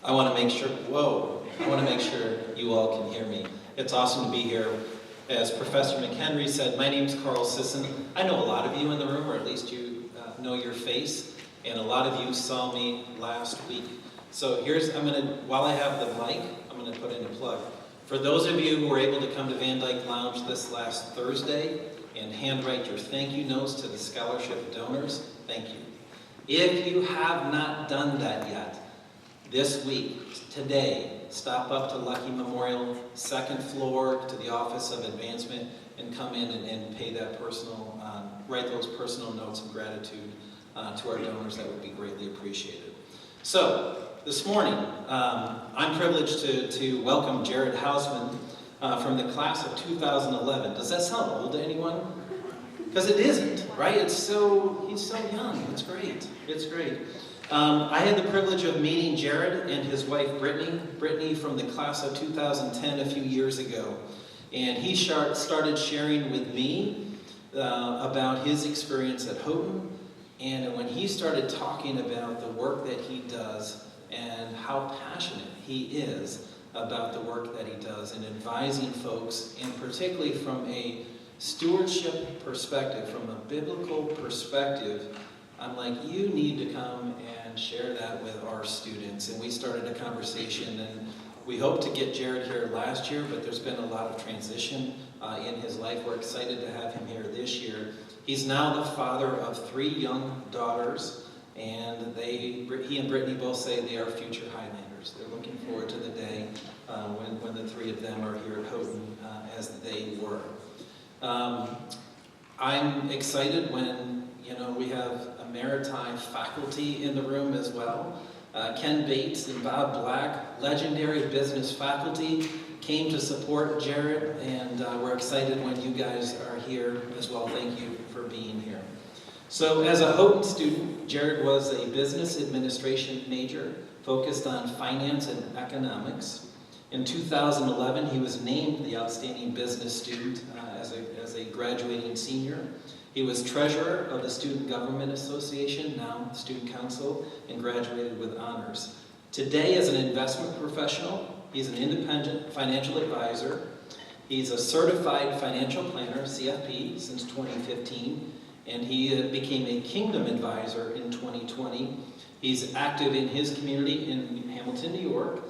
I want to make sure, you all can hear me. It's awesome to be here. As Professor McHenry said, my name's Carl Sisson. I know a lot of you in the room, or at least you know your face, and a lot of you saw me last week. So while I have the mic, I'm going to put in a plug. For those of you who were able to come to Van Dyke Lounge this last Thursday and handwrite your thank you notes to the scholarship donors, thank you. If you have not done that yet, this week, today, stop up to Lucky Memorial, second floor to the Office of Advancement, and come in and pay that write those personal notes of gratitude to our donors. That would be greatly appreciated. So, this morning, I'm privileged to welcome Jared Houseman from the class of 2011. Does that sound old to anyone? Because it isn't, right? He's so young. It's great. It's great. I had the privilege of meeting Jared and his wife Brittany from the class of 2010 a few years ago. And he started sharing with me about his experience at Houghton. And when he started talking about the work that he does and how passionate he is about the work that he does in advising folks, and particularly from a stewardship perspective, from a biblical perspective, I'm like, you need to come and share that with our students. And we started a conversation, and we hoped to get Jared here last year, but there's been a lot of transition in his life. We're excited to have him here this year. He's now the father of 3 young daughters, and he and Brittany both say they are future Highlanders. They're looking forward to the day when the 3 of them are here at Houghton as they were. I'm excited when we have a maritime faculty in the room as well. Ken Bates and Bob Black, legendary business faculty, came to support Jared, and we're excited when you guys are here as well. Thank you for being here. So as a Houghton student, Jared was a business administration major focused on finance and economics. In 2011, he was named the outstanding business student as a graduating senior. He was treasurer of the Student Government Association, now Student Council, and graduated with honors. Today, as an investment professional, he's an independent financial advisor. He's a certified financial planner, CFP, since 2015, and he became a Kingdom Advisor in 2020. He's active in his community in Hamilton, New York,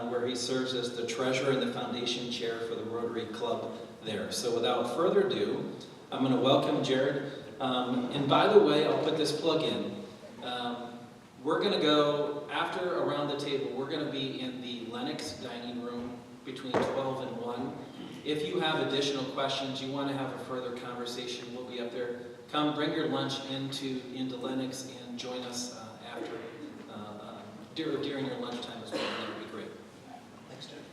where he serves as the treasurer and the foundation chair for the Rotary Club there. So without further ado, I'm going to welcome Jared. And by the way, I'll put this plug in. We're going to go, around the table, we're going to be in the Lennox dining room between 12 and 1. If you have additional questions, you want to have a further conversation, we'll be up there. Come, bring your lunch into Lennox and join us during your lunchtime as well. That would be great. Thanks, Jared.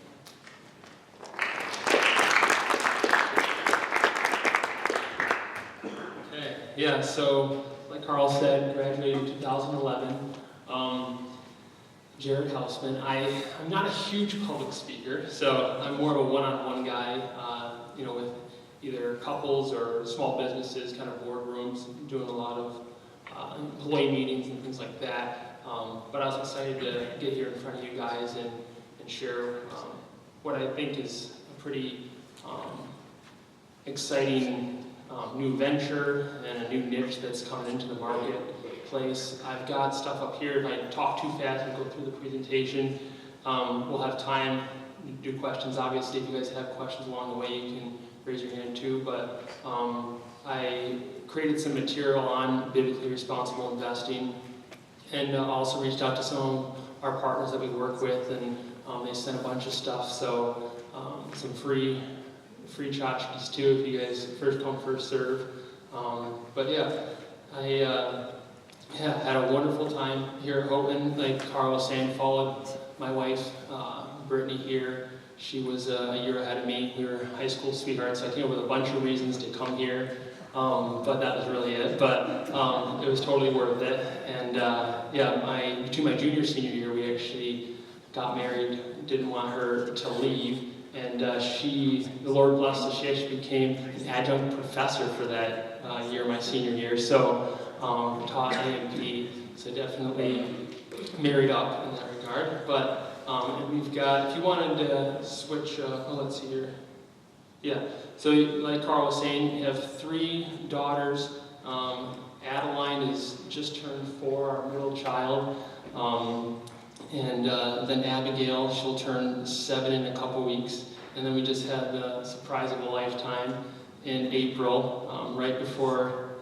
Yeah, so like Carl said, graduated in 2011. Jared Houseman. I'm not a huge public speaker, so I'm more of a one-on-one guy, with either couples or small businesses, kind of boardrooms, doing a lot of employee meetings and things like that. But I was excited to get here in front of you guys and share what I think is a pretty exciting new venture and a new niche that's coming into the marketplace. I've got stuff up here. If I talk too fast and go through the presentation, we'll have time to do questions. Obviously, if you guys have questions along the way, you can raise your hand too. But I created some material on biblically responsible investing, and also reached out to some of our partners that we work with, and they sent a bunch of stuff. So some free tchotchkes too, if you guys first come, first serve. But yeah, I had a wonderful time here at Houghton. Like Carl was saying, followed my wife, Brittany, here. She was a year ahead of me. We were high school sweethearts, so I came up with a bunch of reasons to come here. But that was really it. But it was totally worth it. And between my junior senior year, we actually got married. Didn't want her to leave. And the Lord blessed us, she actually became an adjunct professor for that year, my senior year. So taught AMP, so definitely married up in that regard. But we've got, if you wanted to switch, let's see here. Yeah, so like Carl was saying, we have 3 daughters. Adeline is just turned 4, our middle child. And then Abigail, she'll turn 7 in a couple weeks. And then we just had the surprise of a lifetime in April, right before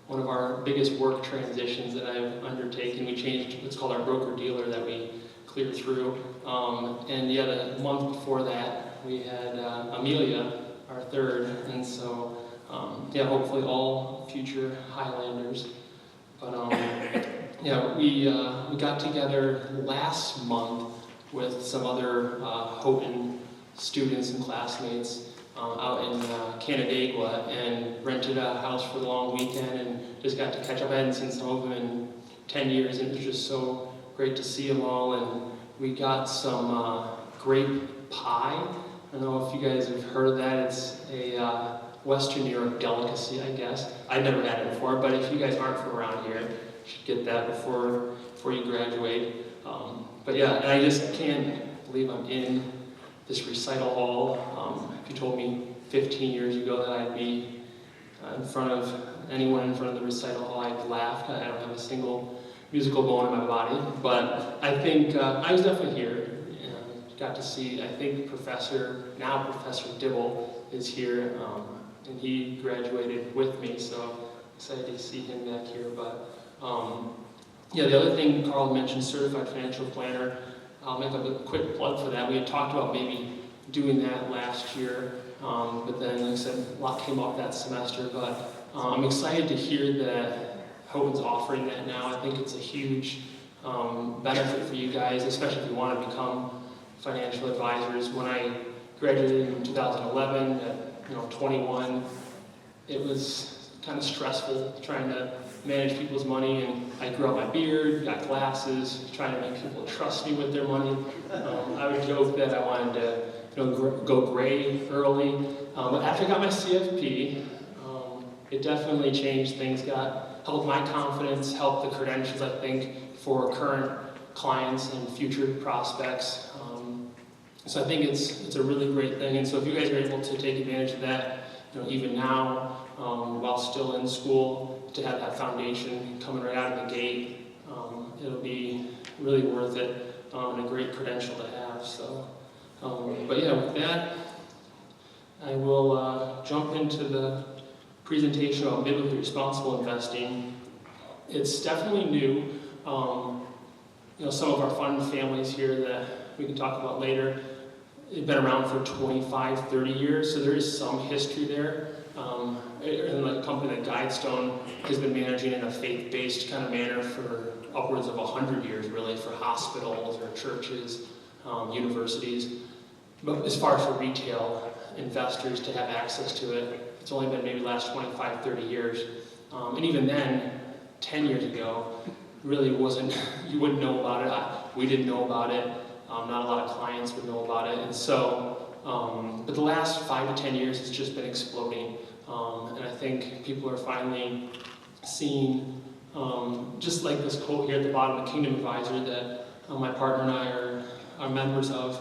one of our biggest work transitions that I've undertaken. We changed what's called our broker-dealer that we cleared through. And yet a month before that, we had Amelia, our 3rd. And so, yeah, hopefully all future Highlanders. But yeah, we got together last month with some other Houghton students and classmates out in Canandaigua and rented a house for the long weekend and just got to catch up. I hadn't seen some of them in 10 years, and it was just so great to see them all. And we got some grape pie. I don't know if you guys have heard of that. It's a Western New York delicacy, I guess. I've never had it before, but if you guys aren't from around here, you should get that before you graduate. But yeah, and I just can't believe I'm in this recital hall. If you told me 15 years ago that I'd be in front of anyone in front of the recital hall, I'd laughed. I don't have a single musical bone in my body, but I think I was definitely here. Got to see, I think Professor Dibble is here, and he graduated with me, so excited to see him back here. But yeah, the other thing Carl mentioned, certified financial planner. I'll make a quick plug for that. We had talked about maybe doing that last year, but then, like I said, a lot came up that semester. But I'm excited to hear that Houghton's offering that now. I think it's a huge benefit for you guys, especially if you want to become financial advisors. When I graduated in 2011 at 21, it was kind of stressful trying to manage people's money, and I grew out my beard, got glasses, trying to make people trust me with their money. I would joke that I wanted to go gray early, but after I got my CFP, it definitely changed things. Helped my confidence, helped the credentials, I think, for current clients and future prospects. So I think it's a really great thing, and so if you guys are able to take advantage of that, even now, while still in school, to have that foundation coming right out of the gate, it'll be really worth it, and a great credential to have. So, but yeah, with that, I will jump into the presentation about biblically responsible investing. It's definitely new. Some of our fund families here that we can talk about later, they've been around for 25, 30 years, so there is some history there. And like a company like Guidestone has been managing in a faith-based kind of manner for upwards of 100 years, really, for hospitals or churches, universities. But as far as for retail investors to have access to it, it's only been maybe the last 25, 30 years. And even then, 10 years ago, really wasn't, you wouldn't know about it. We didn't know about it. Not a lot of clients would know about it. And so, but the last 5 to 10 years has just been exploding. And I think people are finally seeing, just like this quote here at the bottom of Kingdom Advisor that my partner and I are members of.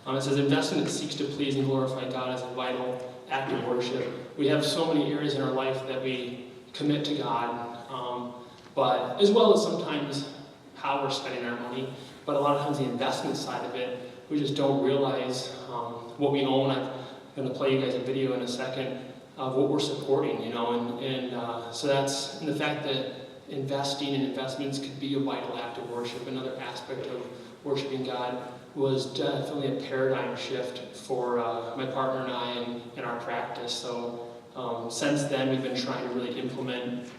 It says, investment that seeks to please and glorify God is a vital act of worship. We have so many areas in our life that we commit to God, but as well as sometimes how we're spending our money. But a lot of times the investment side of it, we just don't realize what we own. I'm going to play you guys a video in a second of what we're supporting, and so that's, and the fact that investing and investments could be a vital act of worship. Another aspect of worshiping God was definitely a paradigm shift for my partner and I in our practice. So since then, we've been trying to really implement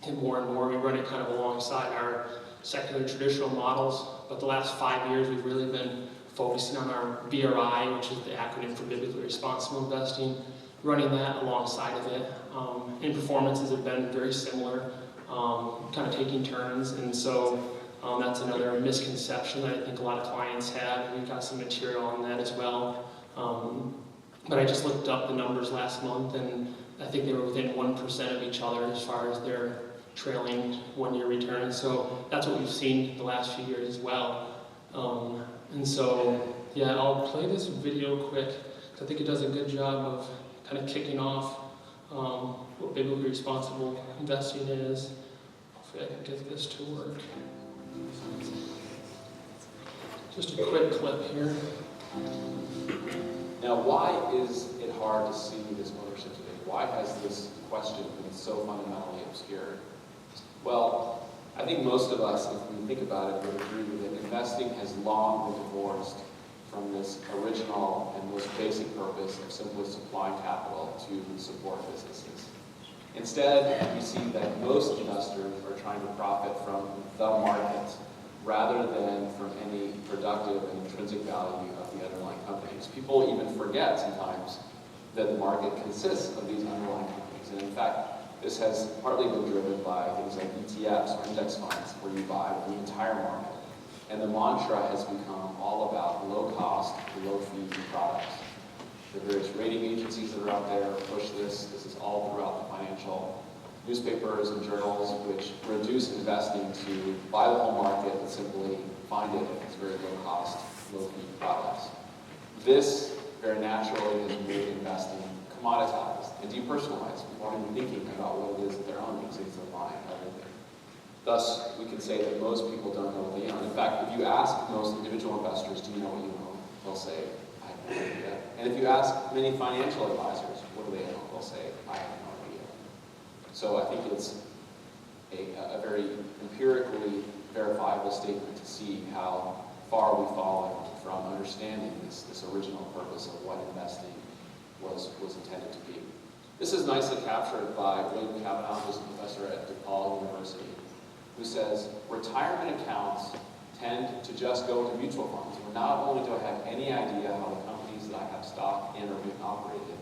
it more and more. We run it kind of alongside our secular traditional models, but the last 5 years we've really been focusing on our BRI, which is the acronym for Biblically Responsible Investing, running that alongside of it. And performances have been very similar, kind of taking turns, and so that's another misconception that I think a lot of clients have. We've got some material on that as well. But I just looked up the numbers last month, and I think they were within 1% of each other as far as their trailing one-year returns. So that's what we've seen the last few years as well. And so, yeah, I'll play this video quick. I think it does a good job of kind of kicking off what biblically responsible investing is. Hopefully I can get this to work. Just a quick clip here. Now, why is it hard to see this ownership today? Why has this question been so fundamentally obscured? Well, I think most of us, if we think about it, would agree that investing has long been divorced from this original and most basic purpose of simply supplying capital to support businesses. Instead, we see that most investors are trying to profit from the market rather than from any productive and intrinsic value of the underlying companies. People even forget sometimes that the market consists of these underlying companies. And in fact, this has partly been driven by things like ETFs or index funds, where you buy the entire market. And the mantra has become all about low-cost, low-fee products. The various rating agencies that are out there push this. This is all throughout the financial newspapers and journals, which reduce investing to buy the whole market and simply find it as very low-cost, low-fee products. This very naturally has made investing commoditized and depersonalized. People aren't even thinking about what it is that they're owning, because they're buying everything. Thus, we can say that most people don't know what they own. In fact, if you ask most individual investors, do you know what you own? They'll say, I have no idea. And if you ask many financial advisors, what do they own? They'll say, I have no idea. So I think it's a very empirically verifiable statement to see how far we've fallen from understanding this original purpose of what investing was intended to be. This is nicely captured by William Kavanaugh, who's a professor at DePaul University, who says, retirement accounts tend to just go into mutual funds, where not only do I have any idea how the companies that I have stock in are being operated,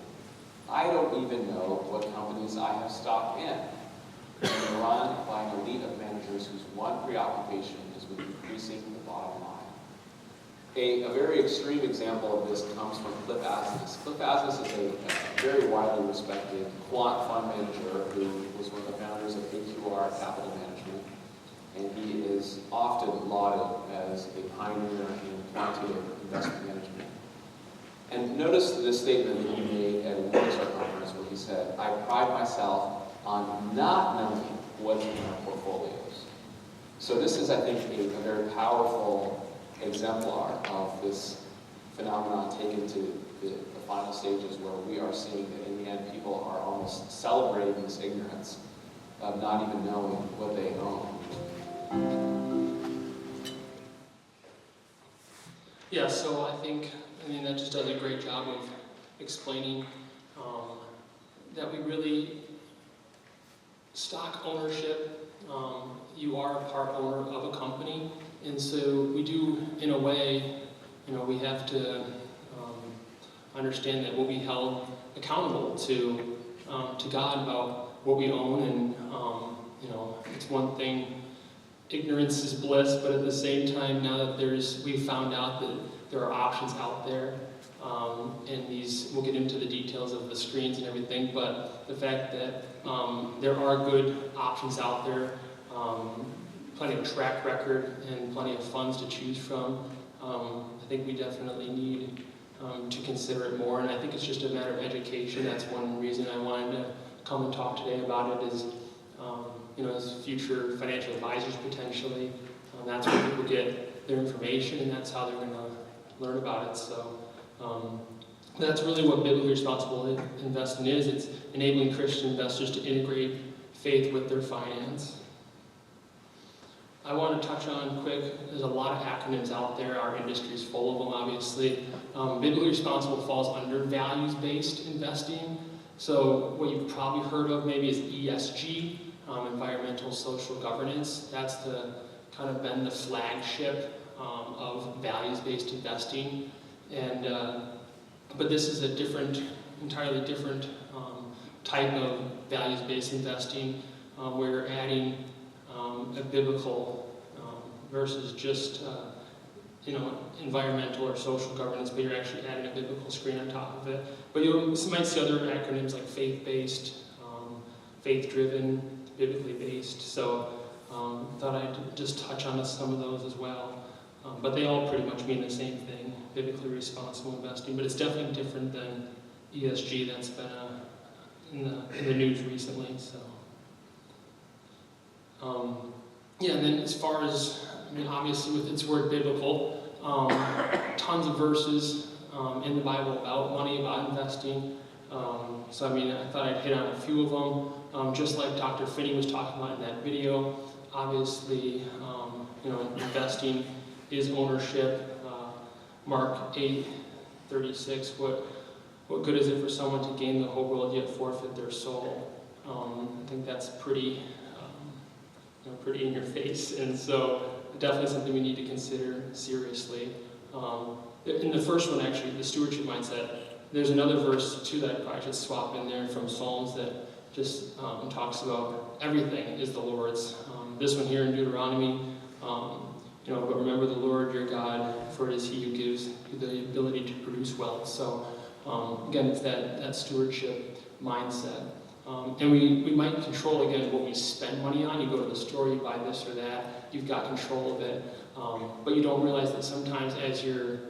I don't even know what companies I have stock in. They're run by an elite of managers whose one preoccupation is with increasing the bottom line. A very extreme example of this comes from Cliff Asness. Cliff Asness is a very widely respected quant fund manager who was one of the founders of AQR Capital Management. And he is often lauded as a pioneer in quantitative investment management. And notice this statement that he made at a Morningstar conference where he said, I pride myself on not knowing what's in our portfolios. So this is, I think, a very powerful exemplar of this phenomenon taken to the final stages, where we are seeing that in the end people are almost celebrating this ignorance of not even knowing what they own. Yeah, so I think that just does a great job of explaining that we really, stock ownership, you are a part owner of a company, and so we do, in a way, we have to understand that we'll be held accountable to God about what we own, and it's one thing. Ignorance is bliss, but at the same time, now that we've found out that there are options out there, and we'll get into the details of the screens and everything, but the fact that there are good options out there, plenty of track record and plenty of funds to choose from, I think we definitely need to consider it more, and I think it's just a matter of education. That's one reason I wanted to come and talk today about it, is as future financial advisors potentially. That's where people get their information, and that's how they're going to learn about it. So that's really what biblically responsible investing is. It's enabling Christian investors to integrate faith with their finance. I want to touch on quick, there's a lot of acronyms out there. Our industry is full of them, obviously. Biblically responsible falls under values-based investing. So what you've probably heard of maybe is ESG, environmental social governance. That's kind of been the flagship of values-based investing. And but this is a entirely different type of values-based investing, where you're adding a biblical versus just environmental or social governance, but you're actually adding a biblical screen on top of it. But you might see other acronyms like faith-based, faith-driven, biblically based. So thought I'd just touch on some of those as well. But they all pretty much mean the same thing, biblically responsible investing. But it's definitely different than ESG that's been in the news recently. So yeah, and then as far as, I mean, obviously with its word biblical, tons of verses in the Bible about money, about investing. So I mean, I thought I'd hit on a few of them. Just like Dr. Finney was talking about in that video, obviously, investing is ownership. Mark 8:36. What good is it for someone to gain the whole world yet forfeit their soul? I think that's pretty in your face, and so definitely something we need to consider seriously. In the first one, actually, the stewardship mindset, there's another verse too that I probably should swap in there from Psalms that just talks about everything is the Lord's. This one here in Deuteronomy, but remember the Lord your God, for it is He who gives you the ability to produce wealth. So again, it's that stewardship mindset. And we might control, again, what we spend money on. You go to the store, you buy this or that, you've got control of it. But you don't realize that sometimes as you're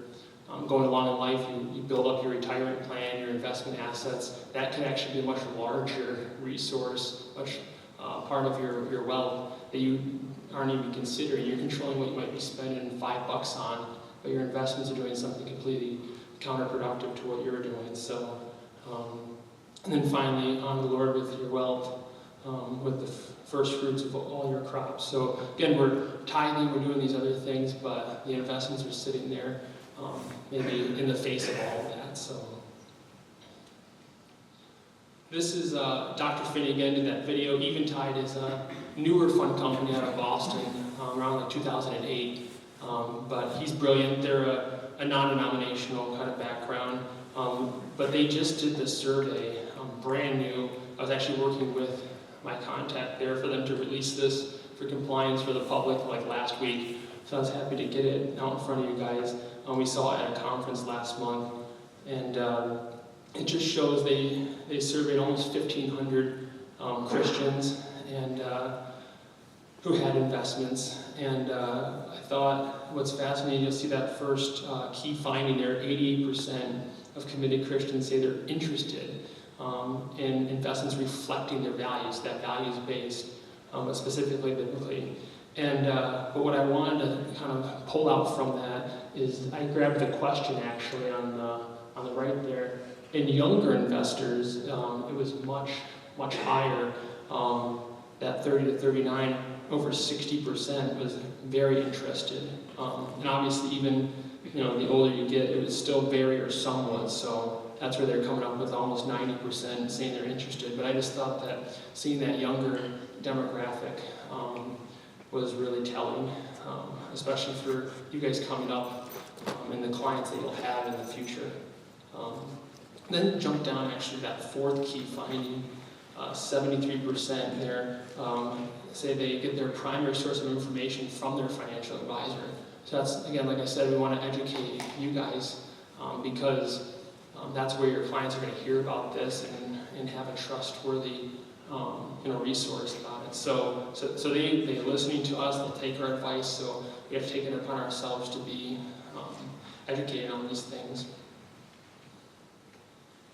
going along in life, you build up your retirement plan, your investment assets. That can actually be a much larger resource, much part of your wealth that you aren't even considering. You're controlling what you might be spending $5 on, but your investments are doing something completely counterproductive to what you're doing. So, and then finally, honor the Lord with your wealth, with the first fruits of all your crops. So again, we're tithing, we're doing these other things, but the investments are sitting there, maybe in the face of all of that. So this is Dr. Finney again in that video. Eventide is a newer fund company out of Boston, around like 2008. But he's brilliant. They're a non-denominational kind of background. But they just did this survey, brand new. I was actually working with my contact there for them to release this for compliance for the public like last week. So I was happy to get it out in front of you guys. We saw it at a conference last month. And it just shows they surveyed almost 1,500 Christians and who had investments. And I thought what's fascinating, you'll see that first key finding there, 88% of committed Christians say they're interested in investments reflecting their values, that values-based, but specifically biblically. And but what I wanted to kind of pull out from that is I grabbed the question actually on the right there. In younger investors, it was much higher. That 30 to 39, over 60% was very interested. And obviously, even the older you get, it would still vary or somewhat. So that's where they're coming up with almost 90% saying they're interested. But I just thought that seeing that younger demographic was really telling, especially for you guys coming up and the clients that you'll have in the future. Then jump down actually that fourth key finding, 73% there say they get their primary source of information from their financial advisor. So that's, again, like I said, we want to educate you guys because that's where your clients are going to hear about this and have a trustworthy resource about it. So they're listening to us, they'll take our advice, so we have to take it upon ourselves to be educated on these things.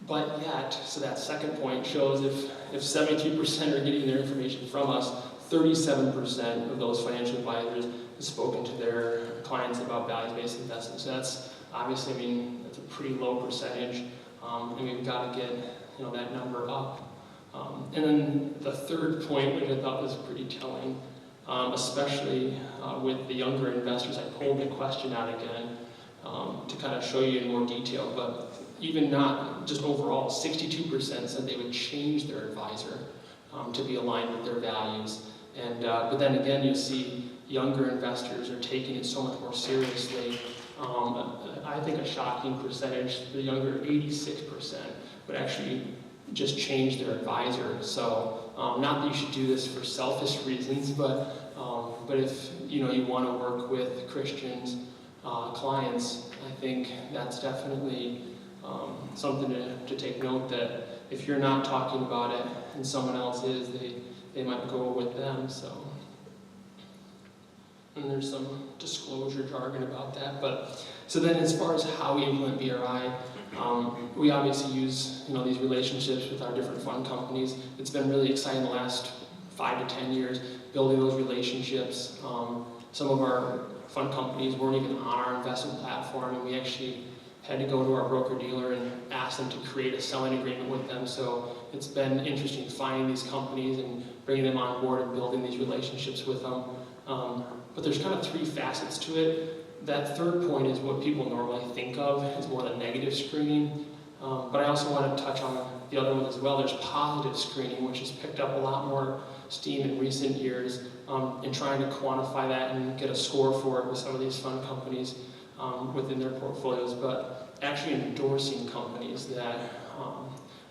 But yet, so that second point shows if 72% are getting their information from us, 37% of those financial advisors have spoken to their clients about values-based investing. So that's obviously, that's a pretty low percentage, and we've got to get that number up. And then the third point, which I thought was pretty telling, especially with the younger investors, I pulled the question out again to kind of show you in more detail, but even not just overall, 62% said they would change their advisor to be aligned with their values. And but then again, you see younger investors are taking it so much more seriously. I think a shocking percentage, the younger 86% would actually just change their advisor. So not that you should do this for selfish reasons, but if you want to work with Christians clients, I think that's definitely something to take note that if you're not talking about it and someone else is, they might go with them. So, and there's some disclosure jargon about that. But so then, as far as how we implement BRI, we obviously use these relationships with our different fund companies. It's been really exciting the last 5 to 10 years building those relationships. Some of our fund companies weren't even on our investment platform, and we actually had to go to our broker-dealer and ask them to create a selling agreement with them. So it's been interesting finding these companies and bringing them on board and building these relationships with them. But there's kind of 3 facets to it. That third point is what people normally think of as more the negative screening. But I also want to touch on the other one as well. There's positive screening, which has picked up a lot more steam in recent years in trying to quantify that and get a score for it with some of these fund companies within their portfolios, but actually endorsing companies that,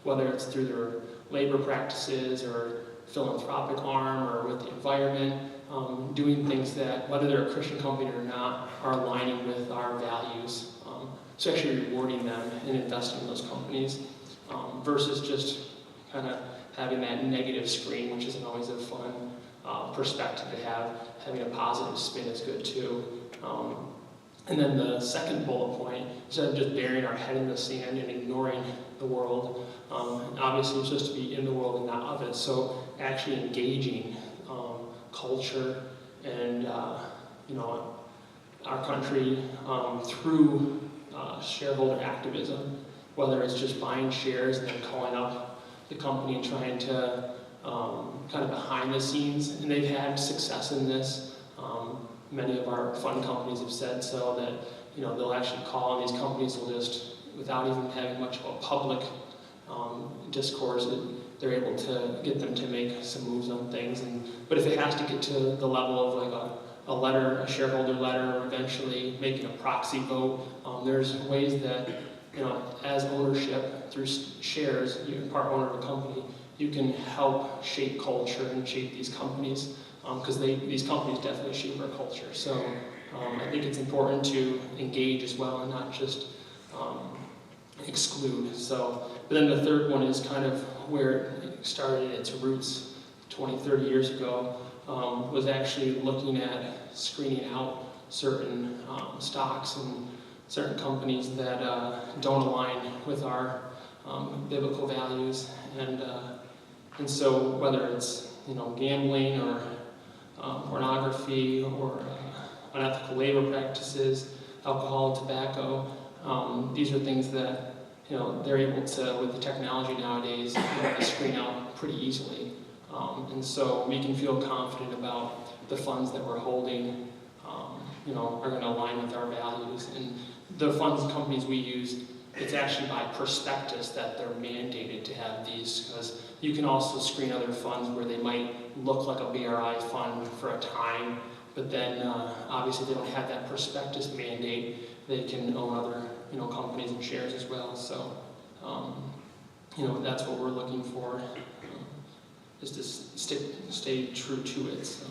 whether it's through their labor practices or philanthropic arm or with the environment, doing things that, whether they're a Christian company or not, are aligning with our values. So actually rewarding them and investing in those companies versus just kind of having that negative screen, which isn't always a fun perspective to have. Having a positive spin is good too. And then the second bullet point, instead of just burying our head in the sand and ignoring the world, obviously it's just to be in the world and not of it. So actually engaging culture and our country through shareholder activism, whether it's just buying shares and then calling up the company and trying to kind of behind the scenes. And they've had success in this. Many of our fund companies have said so that they'll actually call, and these companies will just, without even having much of a public discourse, they're able to get them to make some moves on things. But if it has to get to the level of like a letter, a shareholder letter, or eventually making a proxy vote, there's ways that as ownership through shares, you're part owner of a company, you can help shape culture and shape these companies. Because these companies definitely shape our culture. So I think it's important to engage as well and not just exclude. So, but then the third one is kind of where it started its roots 20, 30 years ago, was actually looking at screening out certain stocks and certain companies that don't align with our biblical values. And so whether it's gambling or pornography or unethical labor practices, alcohol, tobacco. These are things that they're able to, with the technology nowadays, to screen out pretty easily. And so we can feel confident about the funds that we're holding, are going to align with our values. And the funds companies we use, it's actually by prospectus that they're mandated to have these, because you can also screen other funds where they might look like a BRI fund for a time, but then obviously they don't have that prospectus mandate. They can own other companies and shares as well. So that's what we're looking for, is to stay true to it. So.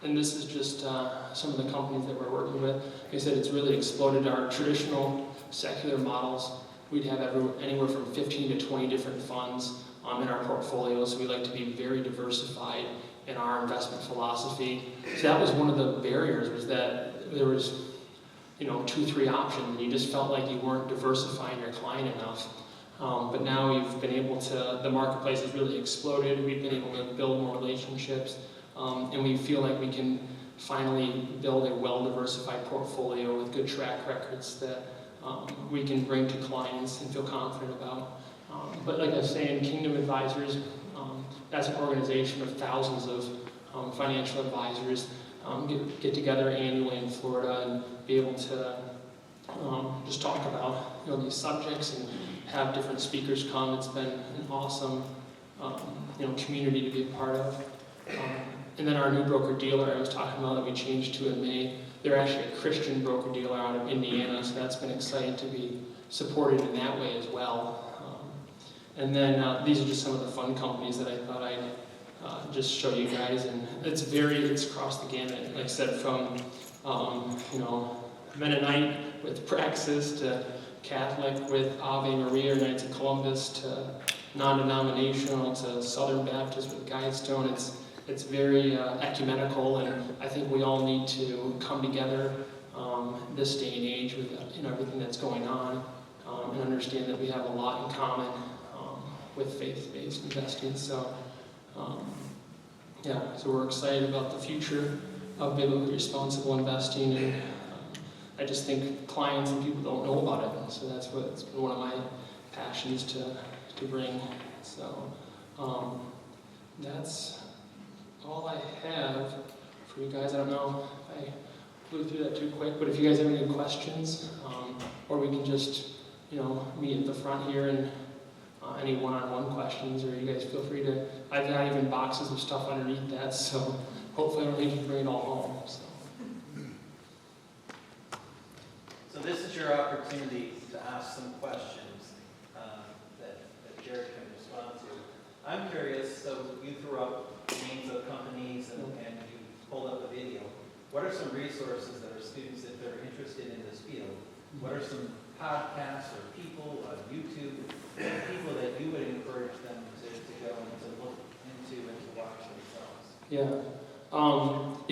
And this is just some of the companies that we're working with. Like I said, it's really exploded. Our traditional secular models, we'd have anywhere from 15 to 20 different funds in our portfolio, so we like to be very diversified in our investment philosophy. So that was one of the barriers, was that there was 2-3 options, and you just felt like you weren't diversifying your client enough. But now you've been able to, the marketplace has really exploded. We've been able to build more relationships. And we feel like we can finally build a well-diversified portfolio with good track records that we can bring to clients and feel confident about. But like I was saying, Kingdom Advisors, as an organization of thousands of financial advisors, get together annually in Florida and be able to just talk about these subjects and have different speakers come. It's been an awesome community to be a part of. And then our new broker-dealer I was talking about that we changed to in May, they're actually a Christian broker-dealer out of Indiana, so that's been exciting to be supported in that way as well. And then these are just some of the fun companies that I thought I'd just show you guys. And it's across the gamut, like I said, from Mennonite with Praxis to Catholic with Ave Maria, Knights of Columbus, to non-denominational to Southern Baptist with Guidestone. It's very ecumenical, and I think we all need to come together this day and age with everything that's going on, and understand that we have a lot in common with faith-based investing. So, so we're excited about the future of biblically responsible investing, and I just think clients and people don't know about it, so that's what's been one of my passions to bring. So that's all I have for you guys. I don't know if I flew through that too quick, but if you guys have any questions, or we can just meet at the front here and any one-on-one questions, or you guys feel free to. I've got even boxes of stuff underneath that, so hopefully I don't need to bring it all home. So this is your opportunity to ask some questions that Jared can respond to. I'm curious, so you threw up names of companies and you pulled up a video. What are some resources that our students, if they're interested in this field, what are some podcasts or people on YouTube, people that you would encourage them to go and to look into and to watch themselves?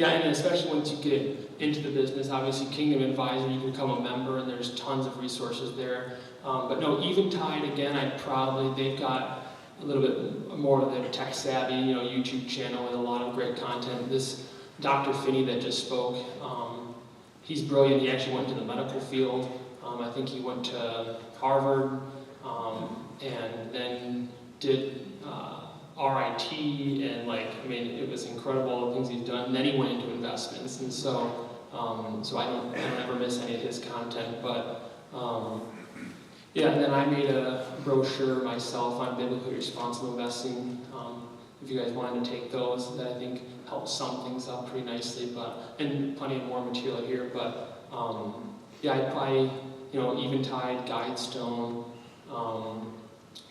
And especially once you get into the business, obviously Kingdom Advisor, you can become a member, and there's tons of resources there. But no, Eventide, again, they've got a little bit more of the tech savvy, YouTube channel with a lot of great content. This Dr. Finney that just spoke, he's brilliant. He actually went into the medical field. I think he went to Harvard and then did RIT, and it was incredible the things he's done. And then he went into investments, and so I don't ever miss any of his content. But and then I made a brochure myself on biblically responsible investing. If you guys wanted to take those, that I think helps sum things up pretty nicely. And plenty of more material here. But I'd probably Eventide, Guidestone,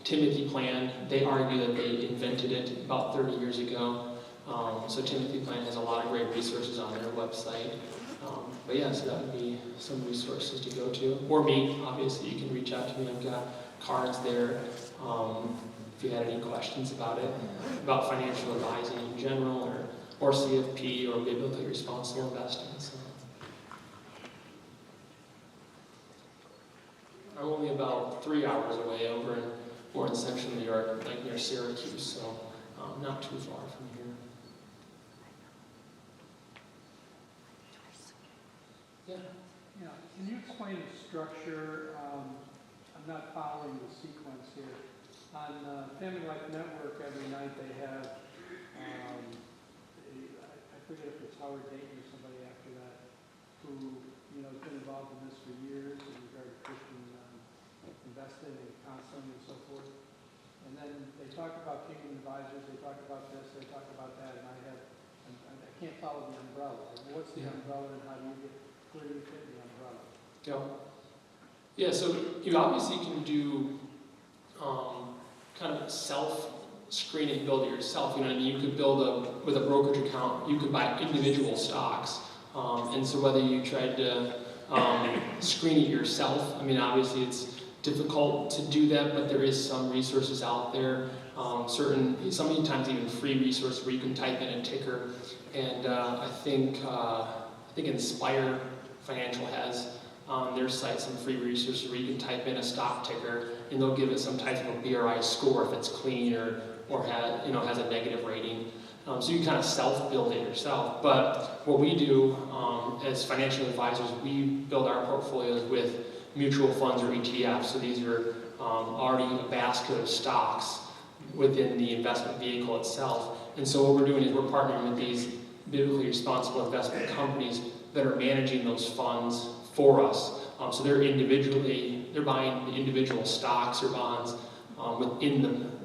Timothy Plan. They argue that they invented it about 30 years ago. So Timothy Plan has a lot of great resources on their website. So that would be some resources to go to. Or me, obviously, you can reach out to me. I've got cards there. If you had any questions about it, about financial advising in general, or CFP, or biblically responsible investing. So. I'm only about 3 hours away we're in central New York, near Syracuse, so not too far from here. Can you explain the structure? I'm not following the sequence here. On Family Life Network, every night they have, I forget if it's Howard Dayton or somebody after that, who has been involved in this for years in regard to Christian investing and counseling and so forth. And then they talk about Kingdom Advisors, they talk about this, they talk about that, and I can't follow the umbrella. What's the umbrella, and where do you fit the umbrella? So you obviously can do kind of self-screen and build it yourself. You could build with a brokerage account, you could buy individual stocks. And so whether you tried to screen it yourself, obviously it's difficult to do that, but there is some resources out there, sometimes even free resources where you can type in a ticker. And I think Inspire Financial has on their site some free resources where you can type in a stock ticker, and they'll give it some type of a BRI score if it's clean or has a negative rating. So you kind of self-build it yourself. But what we do as financial advisors, we build our portfolios with mutual funds or ETFs. So these are already a basket of stocks within the investment vehicle itself. And so what we're doing is we're partnering with these biblically responsible investment companies that are managing those funds for us. So they're buying the individual stocks or bonds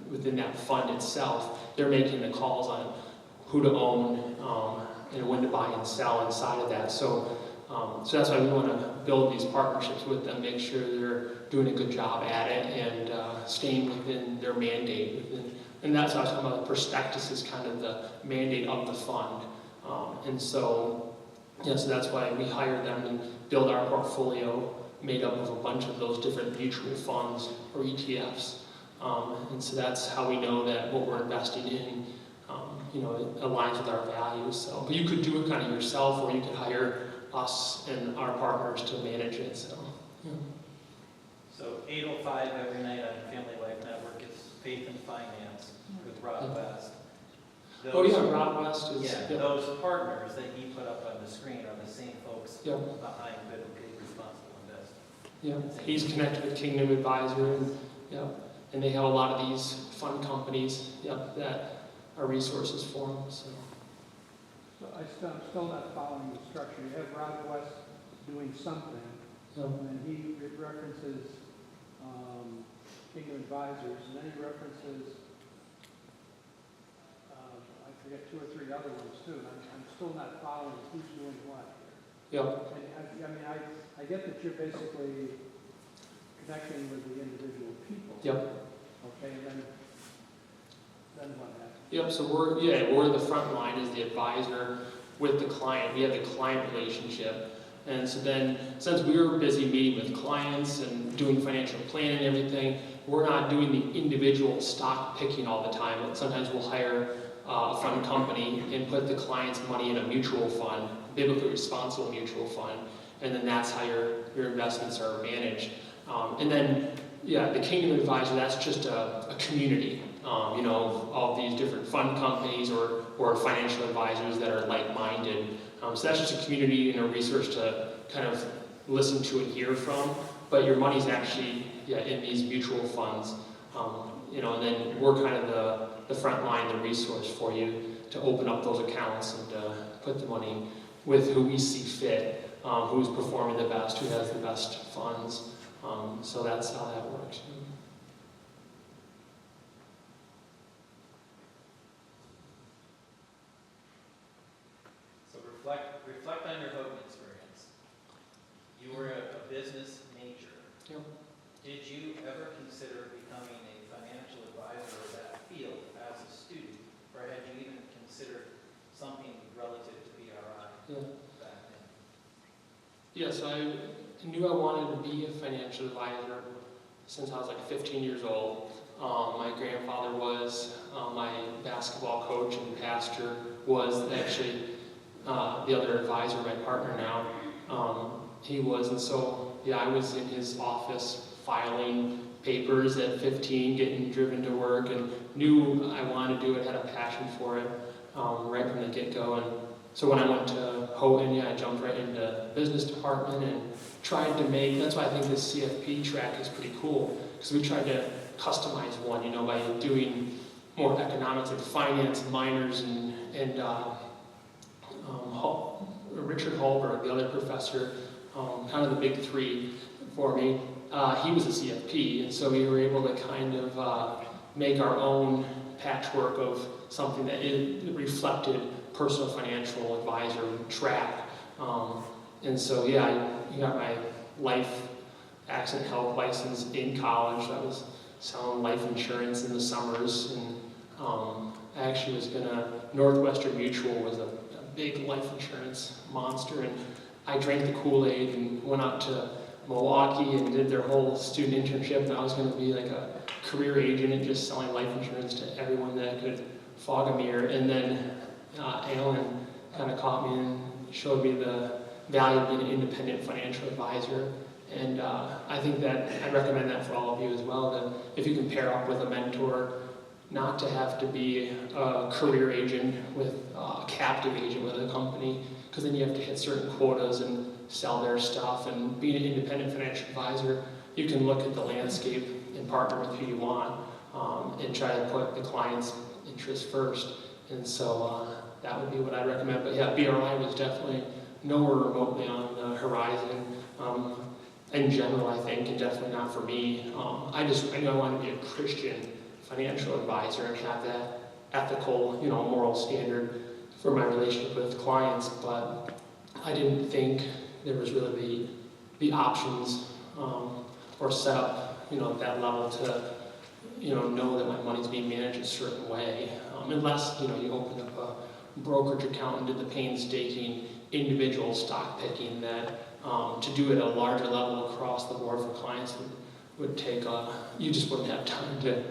within that fund itself. They're making the calls on who to own and when to buy and sell inside of that. So that's why we want to build these partnerships with them, make sure they're doing a good job at it and staying within their mandate. And that's what I was talking about. The prospectus is kind of the mandate of the fund. So that's why we hire them and build our portfolio made up of a bunch of those different mutual funds or ETFs. And so that's how we know that what we're investing in, it aligns with our values. So, but you could do it kind of yourself, or you could hire us and our partners to manage it. So, yeah. So 8:05 every night on Family Life Network is Faith and Finance with Rob West. Oh yeah, Rob West is. Yeah, those partners that he put up on the screen are the same folks Yep. behind Biblically Responsible Investing. Yeah, he's connected with Kingdom Advisor, and they have a lot of these fund companies, that are resources for them. So I'm still not following the structure. You have Rob West doing something, and he references Kingdom Advisors, and then he references, I forget, 2 or 3 other ones too, and I'm still not following who's doing what here. Yep. And I get that you're basically connecting with the individual people. Yep. Okay, and then what happens? Yep. So we're the front line as the advisor with the client. We have the client relationship, and so then since we're busy meeting with clients and doing financial planning and everything, we're not doing the individual stock picking all the time. Sometimes we'll hire a fund company and put the client's money in a mutual fund, biblically responsible mutual fund, and then that's how your investments are managed. And then, the Kingdom Advisor, that's just a community, of all these different fund companies or financial advisors that are like-minded. So that's just a community and a resource to kind of listen to and hear from. But your money's actually, in these mutual funds, and then we're kind of the front line, the resource for you to open up those accounts and put the money with who we see fit, who's performing the best, who has the best funds. So that's how that works. So reflect on your Houghton experience. You were a business major. Yep. Did you ever consider becoming a financial advisor of that field as a student, or had you even considered something relative to BRI back then? Yes, I knew I wanted to be a financial advisor since I was like 15 years old. My grandfather was, my basketball coach and pastor was actually the other advisor, my partner now. He was, and so I was in his office filing papers at 15, getting driven to work, and knew I wanted to do it, had a passion for it right from the get-go. And so when I went to Houghton, I jumped right into the business department and tried to make, that's why I think this CFP track is pretty cool, because we tried to customize one, by doing more economics like finance minors and Richard Hallberg, the other professor, kind of the big 3 for me. He was a CFP, and so we were able to kind of make our own patchwork of something that reflected personal financial advisor track. And so, I got my life accident health license in college. I was selling life insurance in the summers, and I actually was Northwestern Mutual was a big life insurance monster, and I drank the Kool-Aid and went out to Milwaukee and did their whole student internship, and I was going to be like a career agent and just selling life insurance to everyone that could fog a mirror. And then Alan kind of caught me and showed me the value of being an independent financial advisor. And I think that I recommend that for all of you as well, that if you can pair up with a mentor, not to have to be a career agent with a captive agent with a company, because then you have to hit certain quotas and sell their stuff. And being an independent financial advisor, you can look at the landscape and partner with who you want, and try to put the client's interest first. And so that would be what I'd recommend. But BRI was definitely nowhere remotely on the horizon. In general, I think, and definitely not for me. I knew I wanted to be a Christian financial advisor and have that ethical, moral standard for my relationship with clients, but I didn't think there was really the options or set up, at that level to, know that my money's being managed a certain way, unless, you opened up a brokerage account and did the painstaking individual stock picking that to do it at a larger level across the board for clients would take you just wouldn't have time to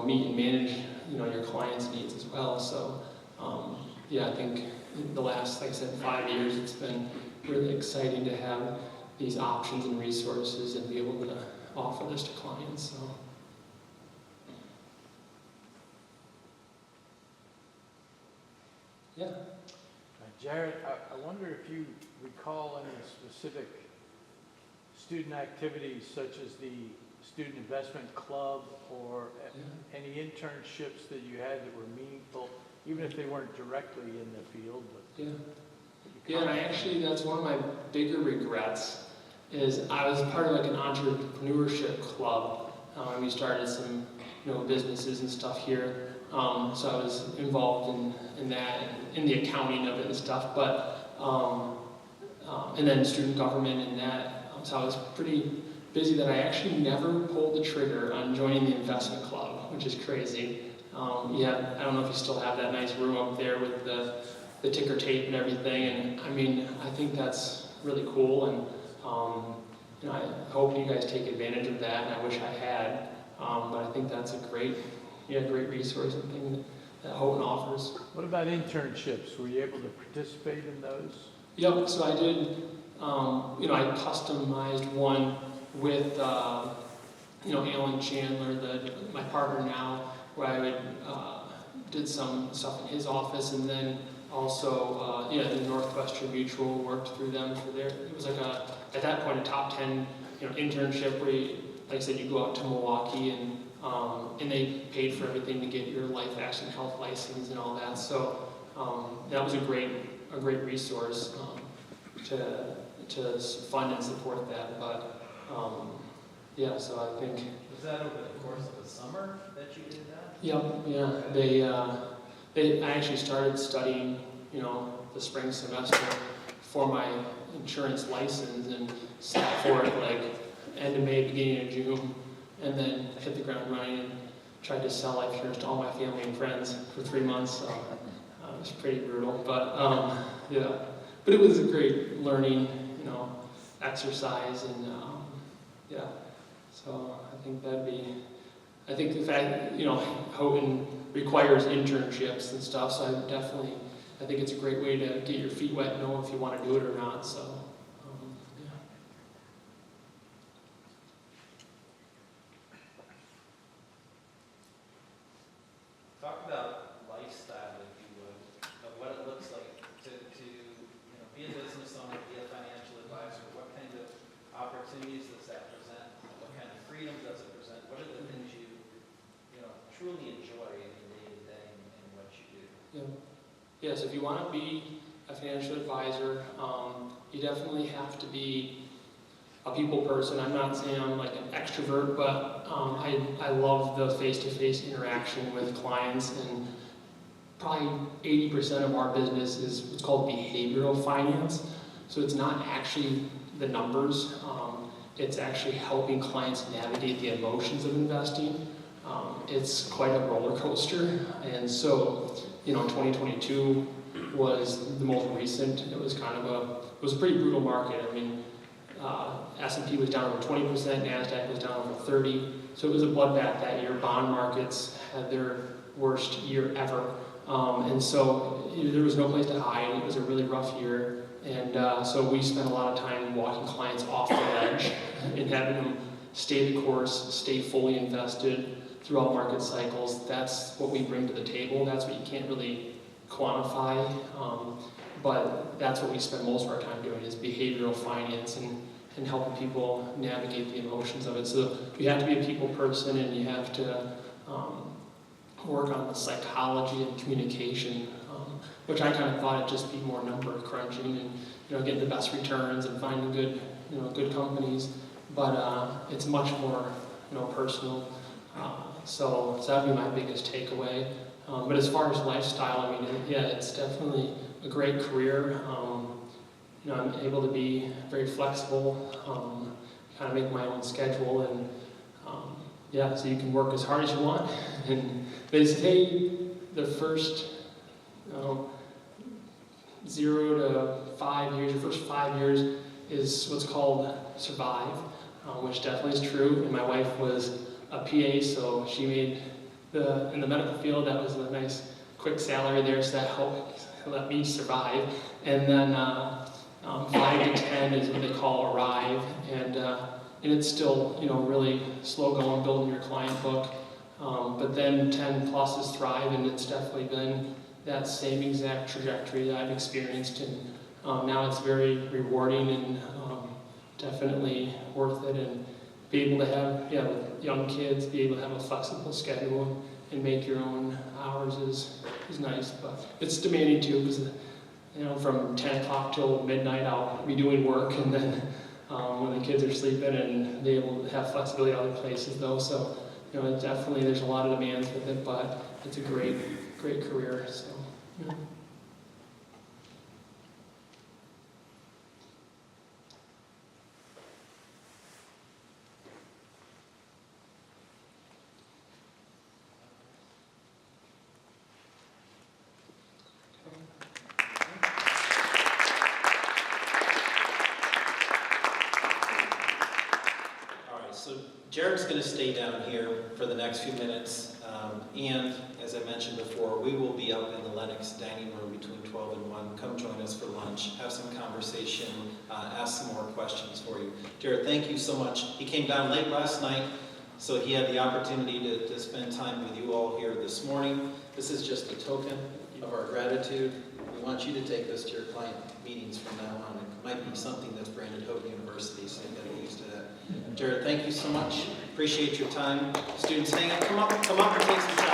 meet and manage your clients' needs as well. So yeah, I think in the last, like I said, 5 years, it's been really exciting to have these options and resources and be able to offer this to clients. So. Yeah. Jared, I wonder if you recall any specific student activities such as the Student Investment Club or any internships that you had that were meaningful, even if they weren't directly in the field. But yeah, and actually that's one of my bigger regrets is I was part of like an entrepreneurship club. We started some businesses and stuff here. So I was involved in that, and in the accounting of it and stuff, but, and then student government and that. So I was pretty busy that I actually never pulled the trigger on joining the investment club, which is crazy. I don't know if you still have that nice room up there with the ticker tape and everything, and I mean, I think that's really cool, and I hope you guys take advantage of that, and I wish I had, but I think that's a great resource and thing that Houghton offers. What about internships? Were you able to participate in those? Yep, so I did, I customized one with, Alan Chandler, my partner now, where I would, did some stuff in his office, and then also, the Northwestern Mutual worked through them for it was like at that point, a top 10, internship where you, like I said, you go out to Milwaukee and they paid for everything to get your life accident health license and all that. So that was a great resource to fund and support that. But so I think. Was that over the course of the summer that you did that? Yep. Yeah. I actually started studying, the spring semester for my insurance license and sat for it like end of May, beginning of June. And then hit the ground running and tried to sell life insurance to all my family and friends for 3 months. So it was pretty brutal, but but it was a great learning, exercise, and So I think the fact Houghton requires internships and stuff. So I think it's a great way to get your feet wet, know if you want to do it or not. So. Talk about lifestyle, if you would, of what it looks like to be a business owner, be a financial advisor. What kind of opportunities does that present? What kind of freedom does it present? What are the things you truly enjoy in your day-to-day and what you do? Yeah. Yes, if you want to be a financial advisor, you definitely have to be a people person. I'm not saying I'm like an extrovert, but I love the face-to-face interaction with clients, and probably 80% of our business is what's called behavioral finance. So it's not actually the numbers, it's actually helping clients navigate the emotions of investing. It's quite a roller coaster, and so 2022 was the most recent. It was a pretty brutal market. I mean, S&P was down over 20%, NASDAQ was down over 30%, so it was a bloodbath that year. Bond markets had their worst year ever, and so there was no place to hide. It was a really rough year, and so we spent a lot of time walking clients off the ledge and having them stay the course, stay fully invested throughout market cycles. That's what we bring to the table. That's what you can't really quantify, but that's what we spend most of our time doing, is behavioral finance and helping people navigate the emotions of it. So you have to be a people person, and you have to work on the psychology and communication, which I kind of thought it'd just be more number crunching and getting the best returns and finding good companies, but it's much more personal. So that'd be my biggest takeaway. But as far as lifestyle, I mean, it's definitely a great career. I'm able to be very flexible, kind of make my own schedule, and so you can work as hard as you want. And they say the first 0 to 5 years, your first 5 years is what's called survive. which definitely is true. And my wife was a PA, so she made in the medical field, that was a nice quick salary there, so that helped let me survive. And then 5 to 10 is what they call arrive, and it's still, you know, really slow going, building your client book. But then 10 plus is thrive, and it's definitely been that same exact trajectory that I've experienced, and now it's very rewarding and definitely worth it. And be able to have, with young kids, be able to have a flexible schedule and make your own hours is nice, but it's demanding too, because you know, from 10 o'clock till midnight I'll be doing work, and then when the kids are sleeping, and be able to have flexibility at other places though. So you know, definitely there's a lot of demands with it, but it's a great career. So yeah. So Jared's going to stay down here for the next few minutes, and as I mentioned before, we will be up in the Lennox dining room between 12 and 1. Come join us for lunch, have some conversation, ask some more questions for you. Jared, thank you so much. He came down late last night, so he had the opportunity to spend time with you all here this morning. This is just a token of our gratitude. We want you to take this to your client meetings from now on. It might be something that's branded Houghton University, so you got to get used to that. Jared, thank you so much. Appreciate your time. Students, hang up, come up and take some shots.